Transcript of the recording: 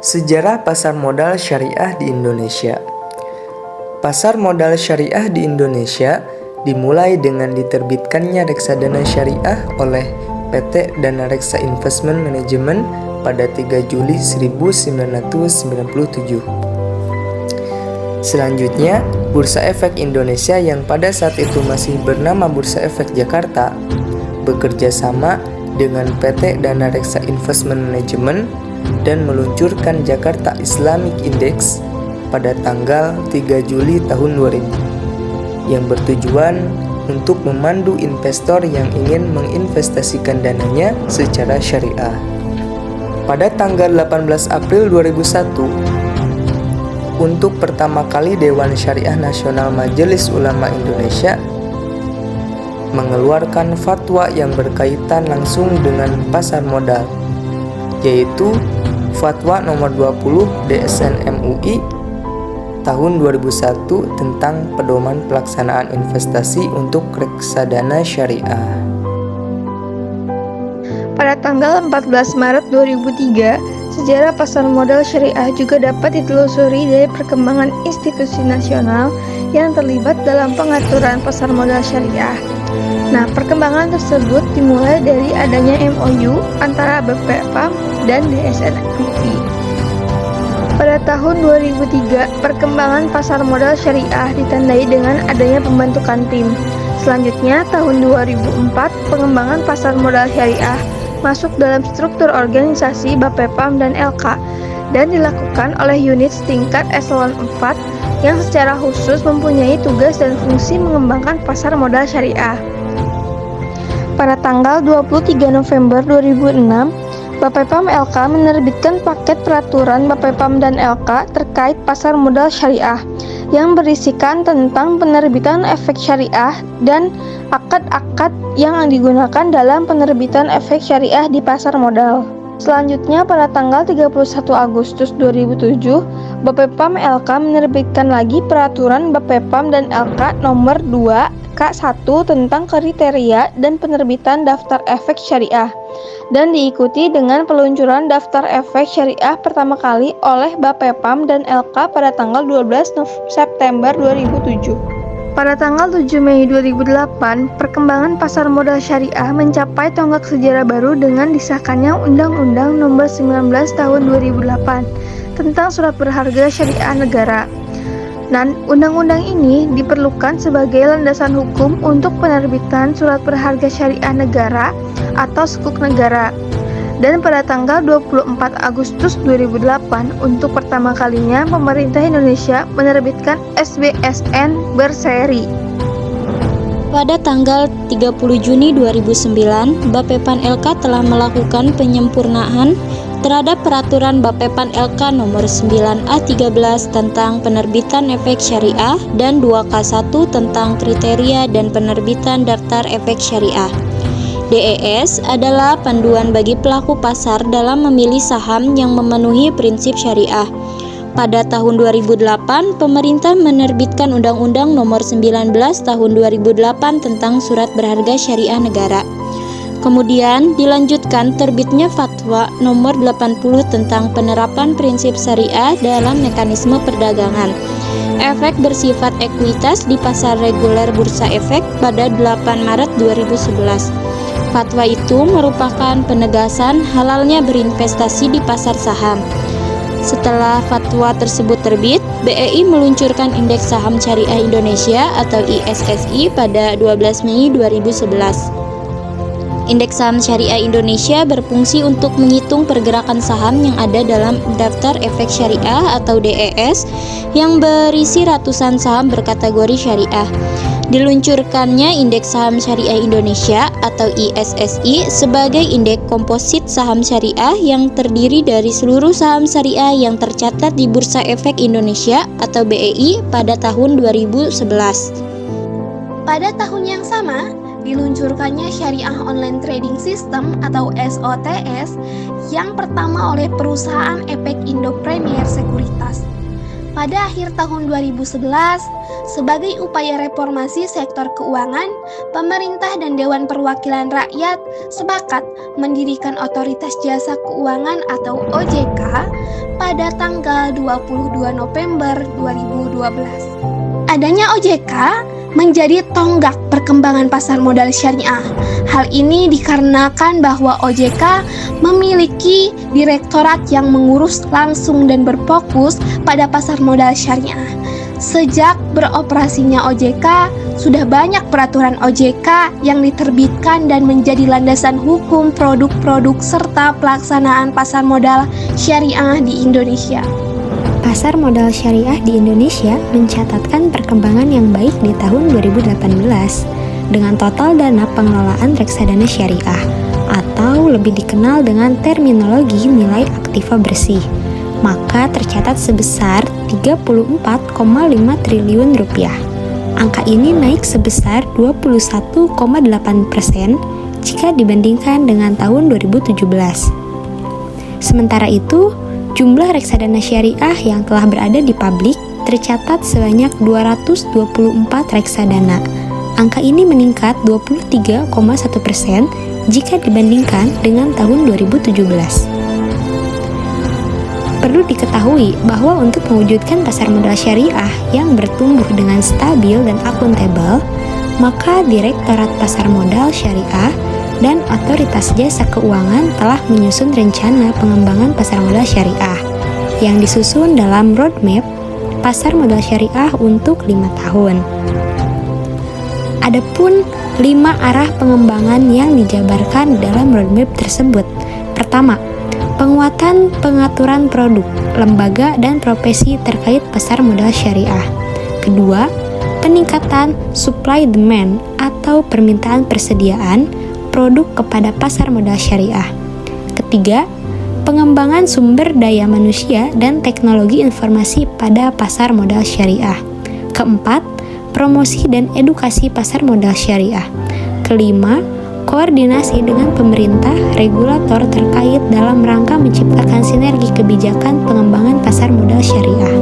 Sejarah pasar modal syariah di Indonesia. Pasar modal syariah di Indonesia dimulai dengan diterbitkannya reksadana syariah oleh PT Dana Reksa Investment Management pada 3 Juli 1997. Selanjutnya, Bursa Efek Indonesia yang pada saat itu masih bernama Bursa Efek Jakarta bekerja sama dengan PT Dana Reksa Investment Management dan meluncurkan Jakarta Islamic Index pada tanggal 3 Juli tahun 2000 yang bertujuan untuk memandu investor yang ingin menginvestasikan dananya secara syariah. Pada tanggal 18 April 2001, untuk pertama kali Dewan Syariah Nasional Majelis Ulama Indonesia mengeluarkan fatwa yang berkaitan langsung dengan pasar modal, yaitu Fatwa nomor 20 DSN MUI tahun 2001 tentang pedoman pelaksanaan investasi untuk reksadana syariah. Pada tanggal 14 Maret 2003, sejarah pasar modal syariah juga dapat ditelusuri dari perkembangan institusi nasional yang terlibat dalam pengaturan pasar modal syariah. Nah, perkembangan tersebut dimulai dari adanya MOU antara BPPAM dan DSN MUI. Pada tahun 2003, perkembangan pasar modal syariah ditandai dengan adanya pembentukan tim. Selanjutnya, tahun 2004, pengembangan pasar modal syariah masuk dalam struktur organisasi BPPAM dan LK dan dilakukan oleh unit setingkat eselon 4 yang secara khusus mempunyai tugas dan fungsi mengembangkan pasar modal syariah. Pada tanggal 23 November 2006, BPPAM LK menerbitkan paket peraturan BPPAM dan LK terkait pasar modal syariah yang berisikan tentang penerbitan efek syariah dan akad-akad yang digunakan dalam penerbitan efek syariah di pasar modal. Selanjutnya, pada tanggal 31 Agustus 2007, BPPAM LK menerbitkan lagi peraturan BPPAM dan LK nomor 2 K1 tentang kriteria dan penerbitan daftar efek syariah dan diikuti dengan peluncuran daftar efek syariah pertama kali oleh BPPAM dan LK pada tanggal 12 September 2007. Pada tanggal 7 Mei 2008, perkembangan pasar modal syariah mencapai tonggak sejarah baru dengan disahkannya Undang-Undang Nomor 19 Tahun 2008 tentang Surat Berharga Syariah Negara. Dan undang-undang ini diperlukan sebagai landasan hukum untuk penerbitan surat berharga syariah negara atau sukuk negara. Dan pada tanggal 24 Agustus 2008, untuk pertama kalinya pemerintah Indonesia menerbitkan SBSN berseri. Pada tanggal 30 Juni 2009, BPPAN LK telah melakukan penyempurnaan terhadap peraturan BPPAN LK nomor 9A13 tentang penerbitan efek syariah dan 2K1 tentang kriteria dan penerbitan daftar efek syariah. DES adalah panduan bagi pelaku pasar dalam memilih saham yang memenuhi prinsip syariah. Pada tahun 2008, pemerintah menerbitkan Undang-Undang Nomor 19 Tahun 2008 tentang Surat Berharga Syariah Negara. Kemudian dilanjutkan terbitnya Fatwa Nomor 80 tentang penerapan prinsip syariah dalam mekanisme perdagangan efek bersifat ekuitas di pasar reguler Bursa Efek pada 8 Maret 2011. Fatwa itu merupakan penegasan halalnya berinvestasi di pasar saham. Setelah fatwa tersebut terbit, BEI meluncurkan Indeks Saham Syariah Indonesia atau ISSI pada 12 Mei 2011. Indeks Saham Syariah Indonesia berfungsi untuk menghitung pergerakan saham yang ada dalam daftar efek syariah atau DES yang berisi ratusan saham berkategori syariah. Diluncurkannya Indeks Saham Syariah Indonesia atau ISSI sebagai indeks komposit saham syariah yang terdiri dari seluruh saham syariah yang tercatat di Bursa Efek Indonesia atau BEI pada tahun 2011. Pada tahun yang sama, diluncurkannya Syariah Online Trading System atau SOTS yang pertama oleh perusahaan Efek Indo Premier Sekuritas. Pada akhir tahun 2011, sebagai upaya reformasi sektor keuangan, pemerintah dan Dewan Perwakilan Rakyat sepakat mendirikan Otoritas Jasa Keuangan atau OJK pada tanggal 22 November 2012. Adanya OJK menjadi tonggak perkembangan pasar modal syariah. Hal ini dikarenakan bahwa OJK memiliki direktorat yang mengurus langsung dan berfokus pada pasar modal syariah. Sejak beroperasinya OJK, sudah banyak peraturan OJK yang diterbitkan dan menjadi landasan hukum produk-produk serta pelaksanaan pasar modal syariah di Indonesia. Pasar modal syariah di Indonesia mencatatkan perkembangan yang baik di tahun 2018 dengan total dana pengelolaan reksadana syariah atau lebih dikenal dengan terminologi nilai aktiva bersih, maka tercatat sebesar 34,5 triliun rupiah. Angka ini naik sebesar 21,8% jika dibandingkan dengan tahun 2017. Sementara itu, jumlah reksadana syariah yang telah berada di publik tercatat sebanyak 224 reksadana. Angka ini meningkat 23,1% jika dibandingkan dengan tahun 2017. Perlu diketahui bahwa untuk mewujudkan pasar modal syariah yang bertumbuh dengan stabil dan akuntabel, maka Direktorat Pasar Modal Syariah dan Otoritas Jasa Keuangan telah menyusun rencana pengembangan pasar modal syariah yang disusun dalam roadmap pasar modal syariah untuk 5 tahun. Adapun 5 arah pengembangan yang dijabarkan dalam roadmap tersebut. Pertama, penguatan pengaturan produk, lembaga, dan profesi terkait pasar modal syariah. Kedua, peningkatan supply demand atau permintaan persediaan produk kepada pasar modal syariah. Ketiga, pengembangan sumber daya manusia dan teknologi informasi pada pasar modal syariah. Keempat, promosi dan edukasi pasar modal syariah. Kelima, koordinasi dengan pemerintah regulator terkait dalam rangka menciptakan sinergi kebijakan pengembangan pasar modal syariah.